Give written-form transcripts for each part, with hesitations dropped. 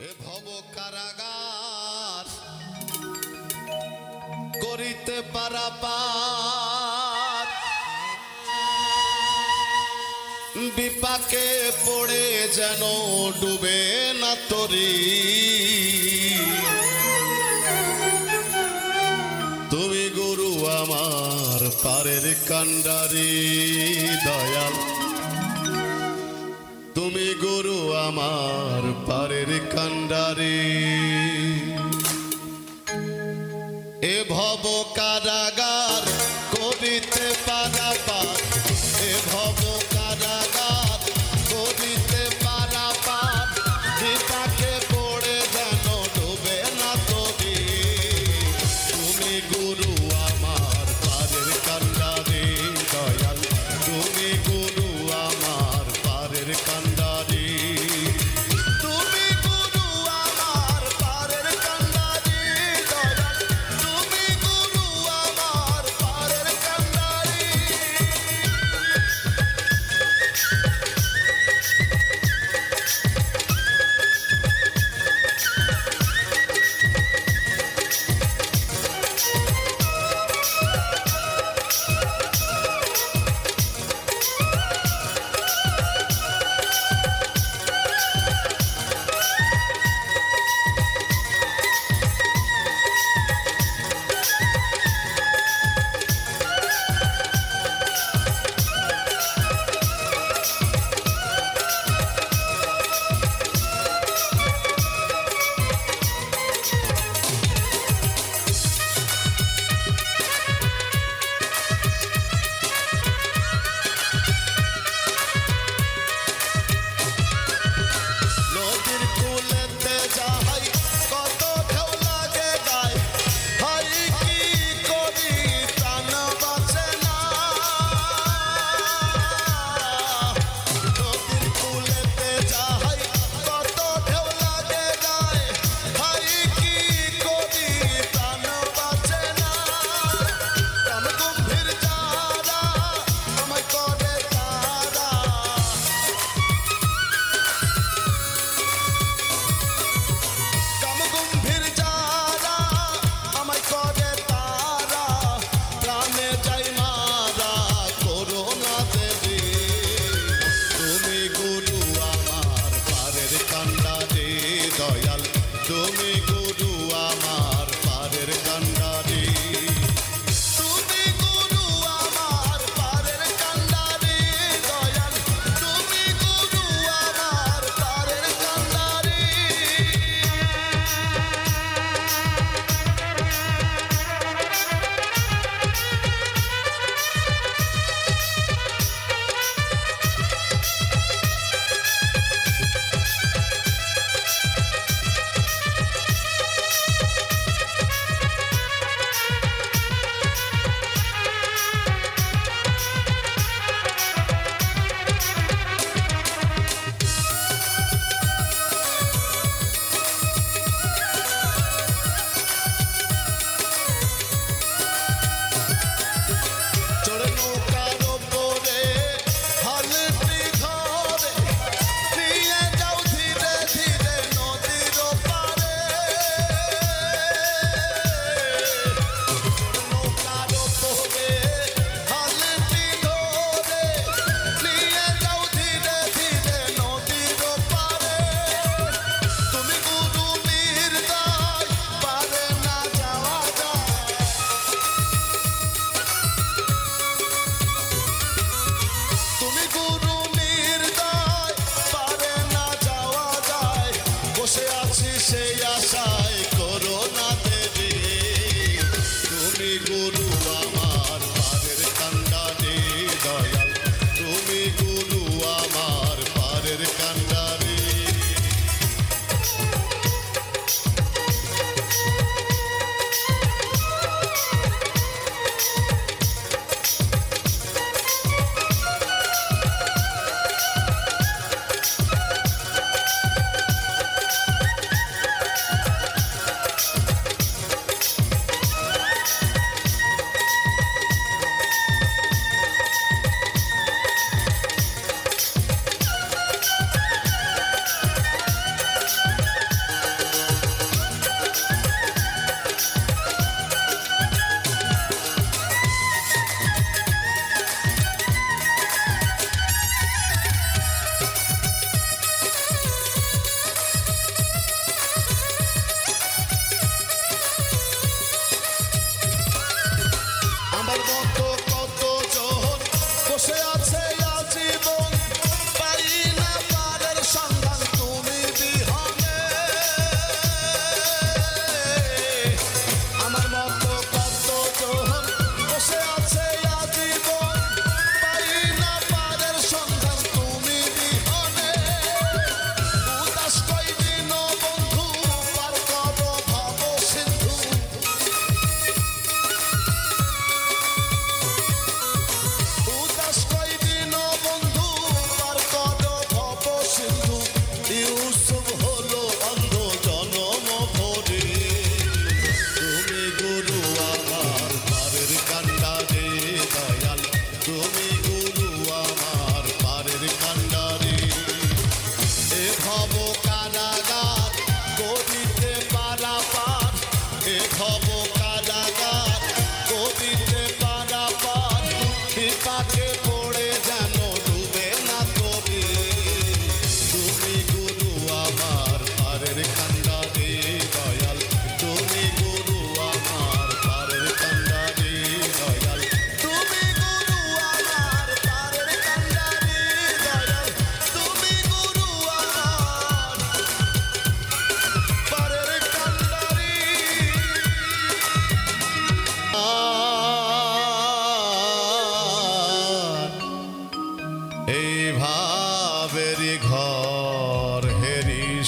এ ভব কারাগার করিতে পারাপার বিপাকে পড়ে যেন ডুবে না তরি তুমি গুরু আমার পারের কান্ডারি দয়াল তুমি গুরু আমার পারের কান্ডারি এ ভব কারাগার করিতে পারাপার এ ভব কারাগার করিতে পারাপার বিপাকে পড়ে যেন ডুবে না তরি তুমি গুরু আমার পারের কান্ডারি দয়াল তুমি গুরু আমার পারের কান্ডারি তুমি গুরু আমার পারের কান্ডারি দয়াল তুমি গুরু আমার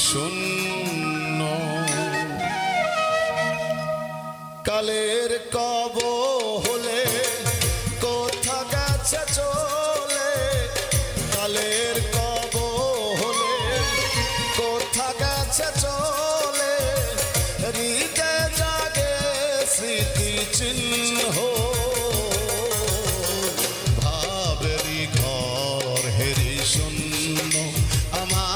শূন্য কালের কব হলে কোথা গেছে চলে কালের কব হলে কোথা গেছে চলে হৃদয়ে জাগে স্মৃতি চিহ্ন ভাবেরি ঘর হেরি শূন্য আমার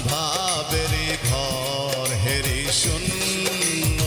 ভাবেরি ঘর হেরি শূন্য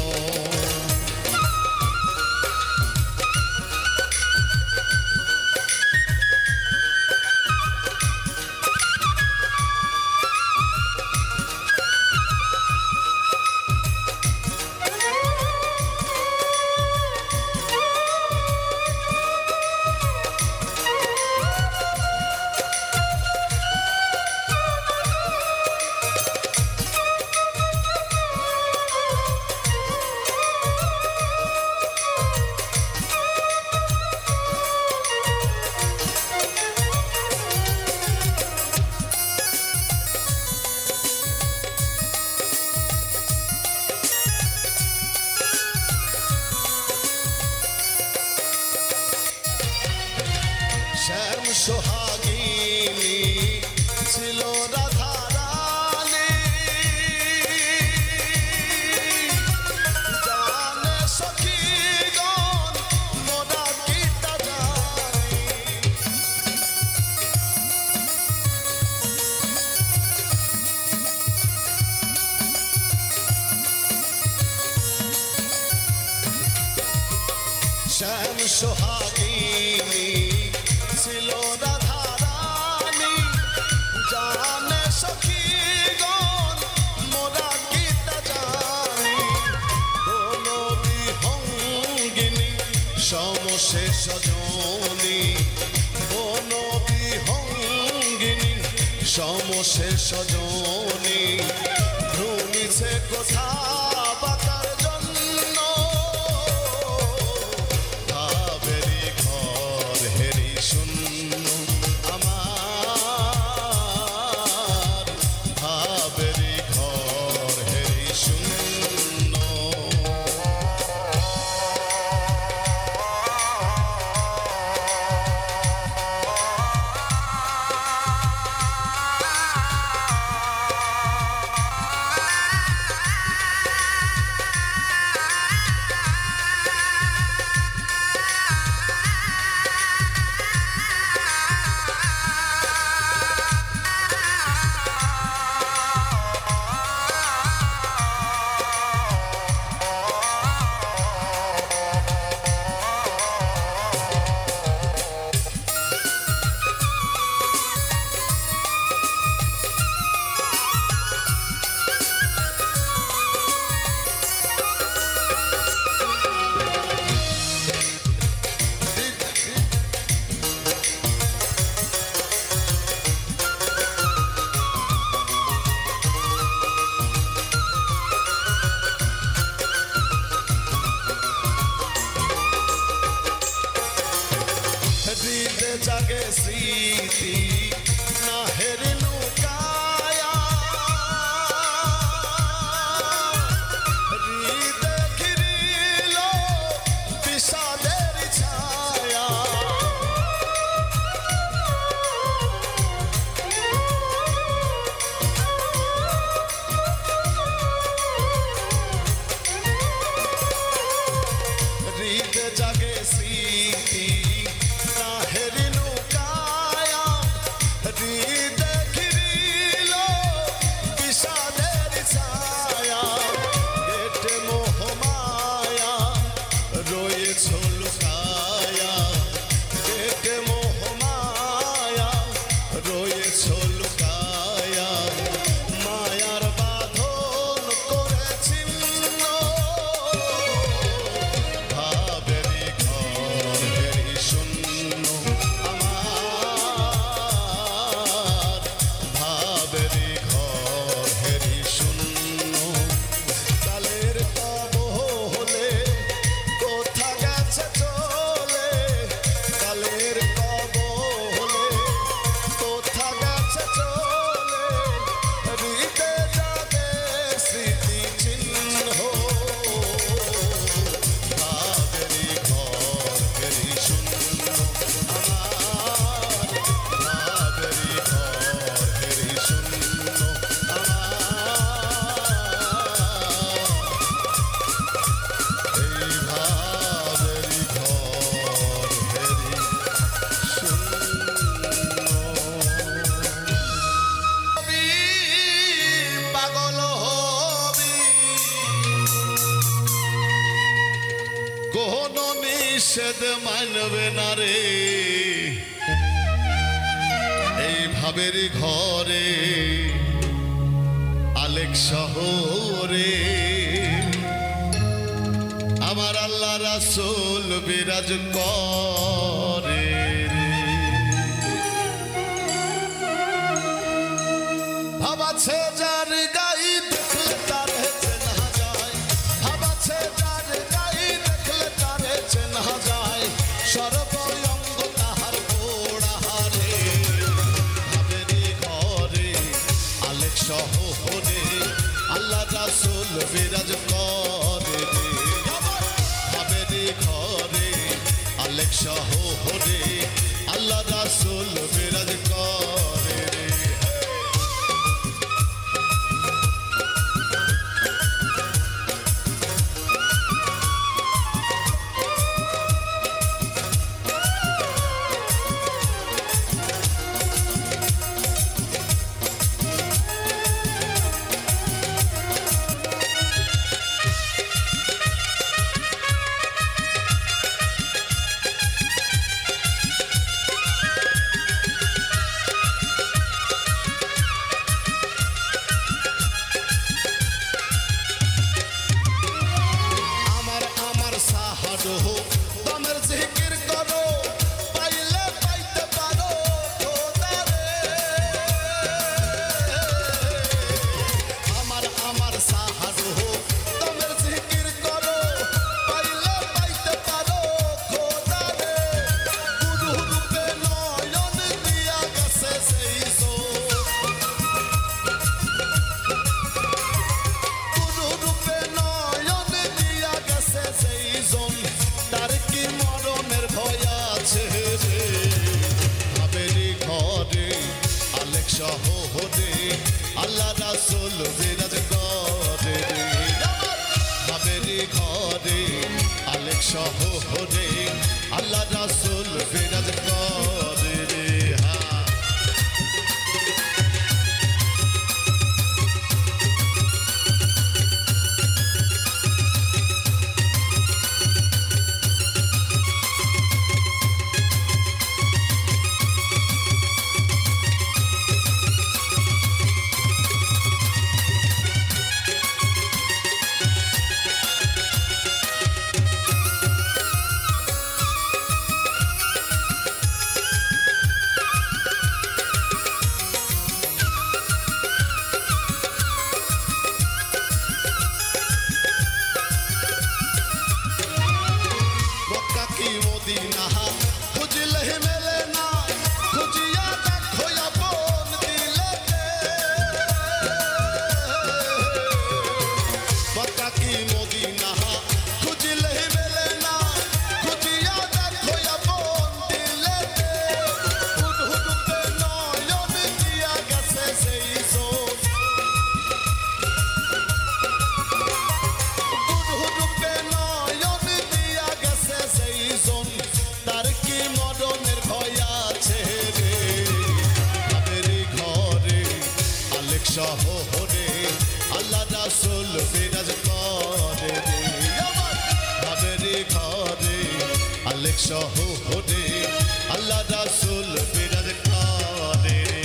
শ্যাম সোহাগিনী ছিল রাধা রানী জানে সখীগণ মোরা গীতা জানি শ্যাম সোহাগিনী ছিল রাধা রানী জানে সখীগণ মোরা গীতা জানি কোনো বিহঙ্গিনী সমশেষ জনী কোনো বিহঙ্গিনী সমশেষ জনী ভ্রমিছে কোথা বাকার জন্য ভাবেরি ঘর হেরি শূন্য আমার ভাবেরি ঘর হেরি শূন্য হৃদয়ে জাগে স্মৃতি না হেরে লুকায়া হৃদয়ে ঘিরিল বিষাদের ছায়া হৃদয়ে জাগে স্মৃতি হেরি লুকায়া নিষেধ মানবে না রে এই ভাবের ঘরে আলেক শহরে আমার আল্লাহ রাসূল বিরাজ করে ভাবাছে যার গাই দেখলে তার চেনা যায় ভাবাছে যার গাই দেখলে তার চেনা যায় সর্বঙ্গ তাহার গোড়াহারে ভাবেরি ঘরে আলেক শহরে আল্লাহ রাসূল বিরাজ করে ভাবেরি ঘরে আলেক শহরে আল্লাহ রাসূল বিরাজ করে দমের জিকির করো পাইলে পাইতে পারো খোদারে আমার সাহায্য দমের জিকির করো পাইলে পাইতে পারো খোদারে গুরু রূপে নয়ন দিয়া গেছে সেই গুরু রূপে নয়ন দিয়া গেছে সেই তার কি মরণের ভয় আছে রে ভাবেরি ঘরে আলেক শহরে আল্লাহ রাসূল বিরাজ করে ভাবেরি ঘরে আলেক শহরে আল্লাহ রাসূল বিরাজ করে রে মদিনা খুঁজলে মেলে না খুঁজিয়া দেখো আপন দিলেতে মক্কা কি মদিনা খুঁজলে মেলে না খুঁজিয়া দেখো আপন দিলেতে হুদহুদে নয়ন দিয়া গেছে সেই হুদহুদে নয়ন দিয়া গেছে সেই তার কি মরণের ভয় আছে রে ভাবেরি ঘরে আলেক শহরে আল্লাহ রাসূল বিরাজ করে রে ভাবেরি ঘরে আলেক শহরে আল্লাহ রাসূল বিরাজ করে রে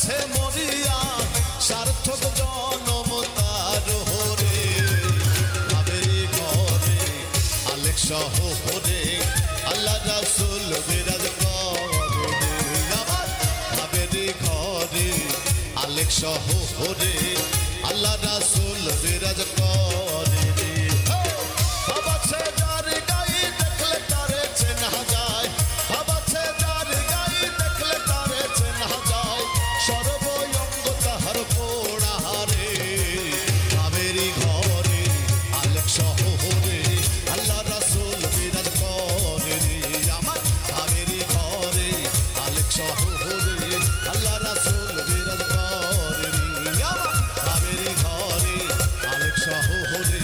গেছে মরিয়া সার্থক জনম তার হরে ভাবেরি ঘরে আলেক শহরে আল্লাহ রাসূল বিরাজ করে আমার ভাবেরি ঘরে আলেক শহরে আল্লাহ রাসূল বিরাজ করে বাবা সে যার গাই দেখলে তারে চেনা যায় বাবা সে যার গাই দেখলে তারে চেনা যায় সর্বঙ্গ তাহার পোড়া রে ভাবেরি ঘরে আলেক শহরে আল্লাহ রাসূল বিরাজ করে আমার ভাবেরি ঘরে আলেক শহরে আল্লাহ রাসূল বিরাজ করে আমার ভাবেরি ঘরে আলেক শহরে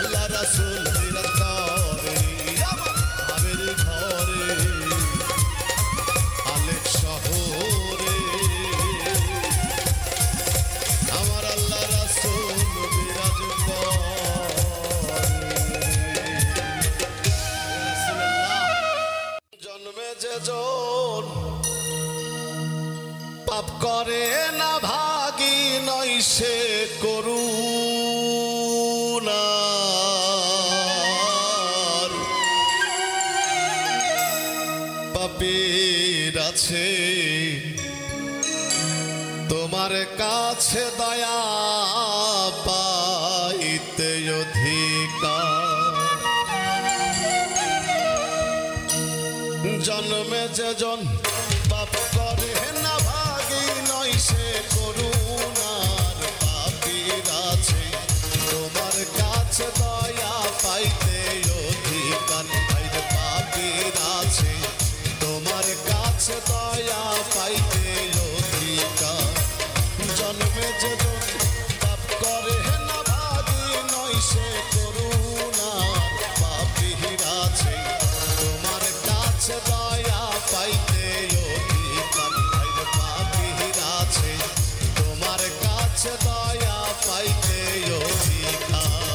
আল্লাহ রাসূল বিরাজ করে আমার ভাবেরি ঘরে আলেক শহরে আমার আল্লাহ রাসূল বিরাজ করে জন্মে যে জন পাপ করে না ভাগী নয় সে করুণার পাপীর আছে তোমার কাছে দয়া পাইতে অধিকার জন্মে যে জন পাপ করে না ভাগী নয় সে করুণার পাপীর আছে তোমার কাছে দয়া পাইতে অধিকার পাপীর আছে তোমার কাছে দয়া পাইতে অধিকার জন্মে যে জন পাপ করে না ভাগী নয় সে করুণার পাপীর আছে তোমার কাছে দয়া পাইতে অধিকার পাপীর আছে তোমার কাছে দয়া পাইতে অধিকার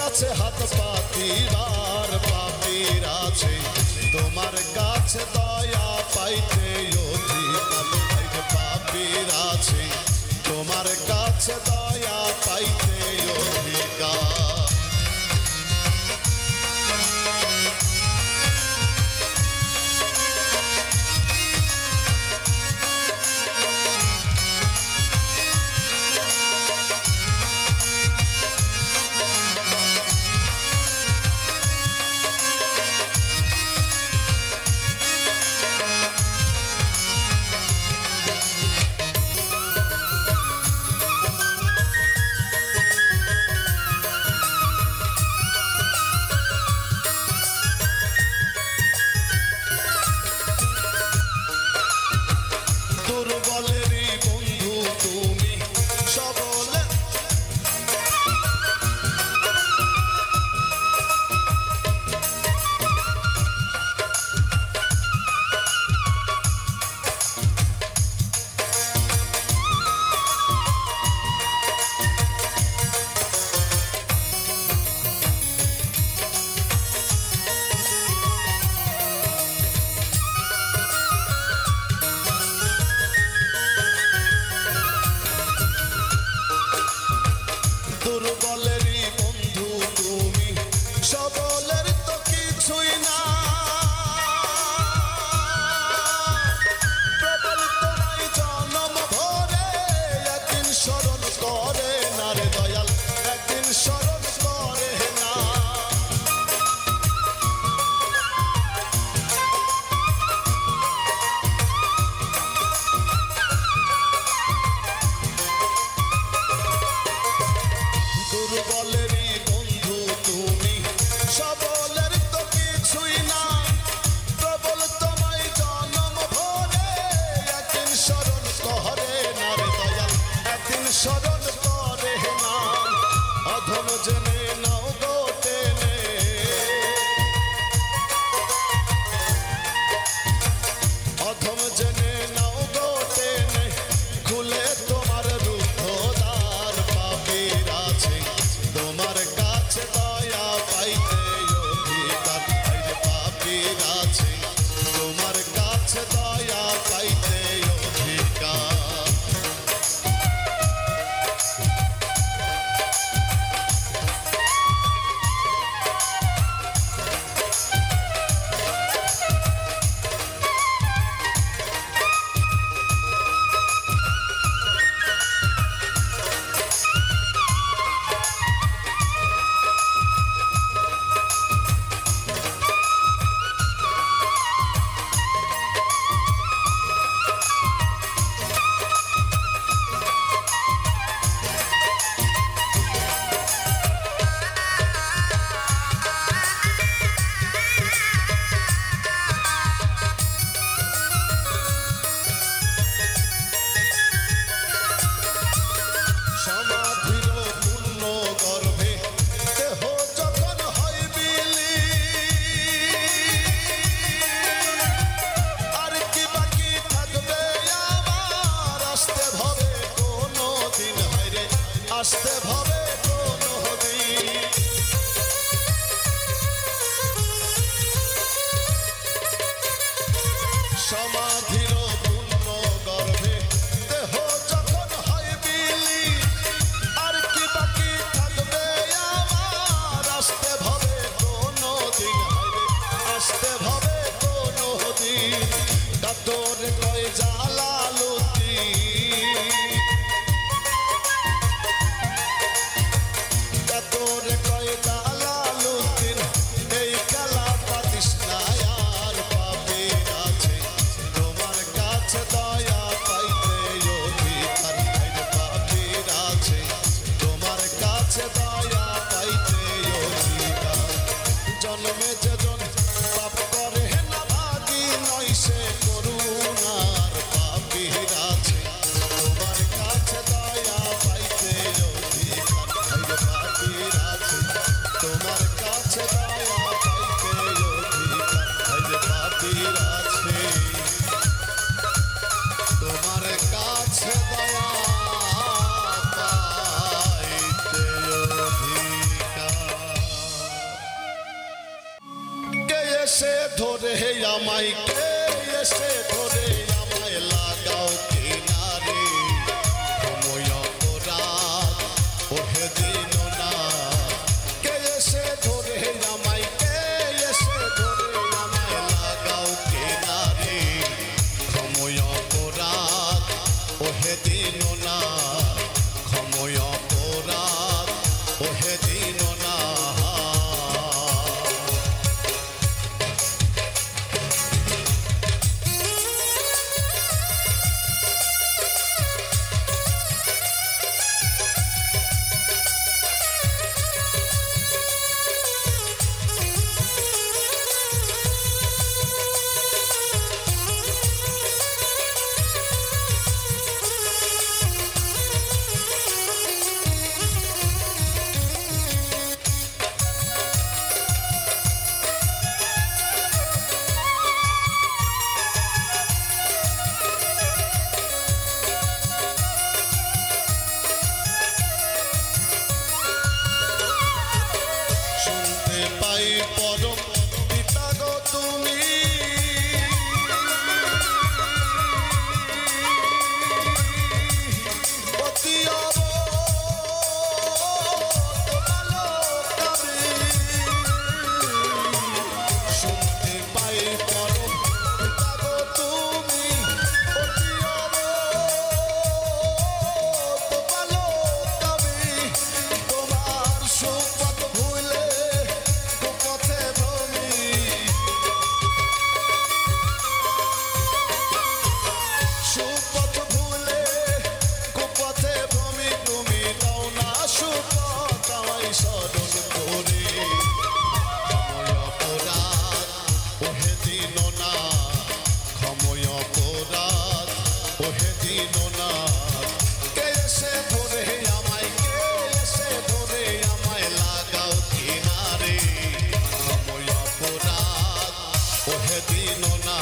কাছে হাত পাতিবার পাপীর আছে তোমার কাছে দয়া পাইতে অধিকার পাপীর আছে তোমার কাছে দয়া পাইতে অধিকার সমাধির পূর্ণ গর্ভে দেহ যখন হয় বিলি আর কি বাকি থাকবে আমার আসতে ভবে কোনো দিন আসতে ভবে কোনো দিন কাতর কয় জালালুদ্দিন কাতর কয় জালালুদ্দিন এই খেলা পাতিস না আর পাপের আছে তোমার কাছে দয়া পাইতে অধিকার পাপের আছে তোমার কাছে দয়া পাইতে অধিকার জন্মে যেজন পাপ করে না ভাগী নয় সে করুণার পাপের আছে তোমার কাছে দয়া পাইতে অধিকার পাপের আছে তোমার কাছে দয়া পাইতে অধিকার পাপের আছে তোমার কাছে দয়া পাইতে অধিকার কে এসে ধরে আমায় কে এসে ধরে আমায় লাগাও কিনারে সময় অপরাধ ওহে দিন না কে এসে ধরে আমায় কে এসে ধরে আমায় লাগাও কিনারে সময় অপরাধ ওহে দিন না সময় অপরাধ ওহে দিন না শুনতে পাই পরম পিতা গো তুমি অতি অবতালোকাবে শুনতে পাই পরম পিতা গো তুমি অতি অবতালোকাবে তোমার সুপথ ভুলে কুপথে ভ্রমি সুপথ ভুলে কুপথে ভ্রমি তুমি দাও না সুপথ আমায় স্মরণ করে ক্ষময় অপরাধ ওহে দিন না ক্ষময় অপরাধ ওহে দিন না কে এসে ধরে আমায় কে এসে ধরে আমায় লাগাও কিনারে ক্ষময় অপরাধ ওহে দিন না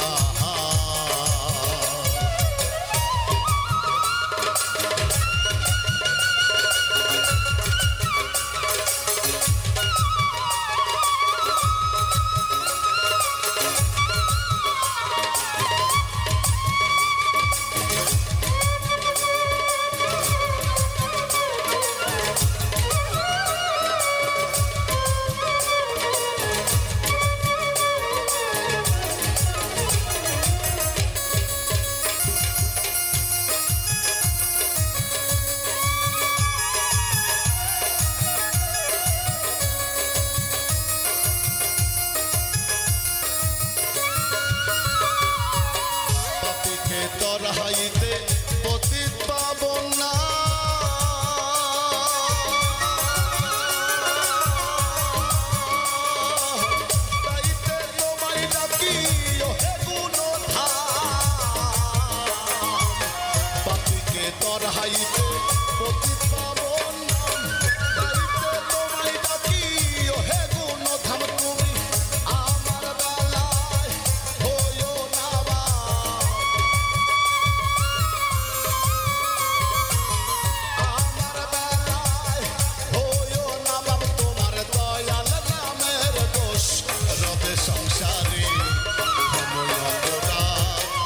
পাপীকে তরহাইতে পতিত পাবন না তাইতে তোমায় ডাকি ওহে গুণধাম পাপীকে তরহাইতে পতিত পাবন না তাইতে তোমায় ডাকি ওহে গুণধাম তুমি আমার বেলায় হইও না বাপ আমার বেলায় হইও না বাপ তোমার দয়াল নামের দোষ রবে সংসারে ক্ষময় অপরাধ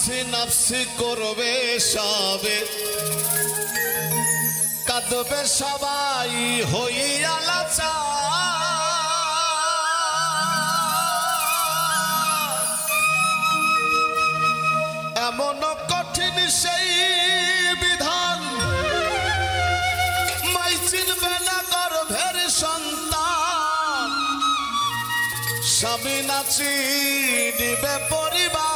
নাফসি নাফসি করবে সবে, কাঁদবে সবাই হইয়া লাচার। এমন কঠিন সেই বিধান, মাই চিনবে না গর্ভের সন্তান, স্বামী না চিনিবে পরিবার।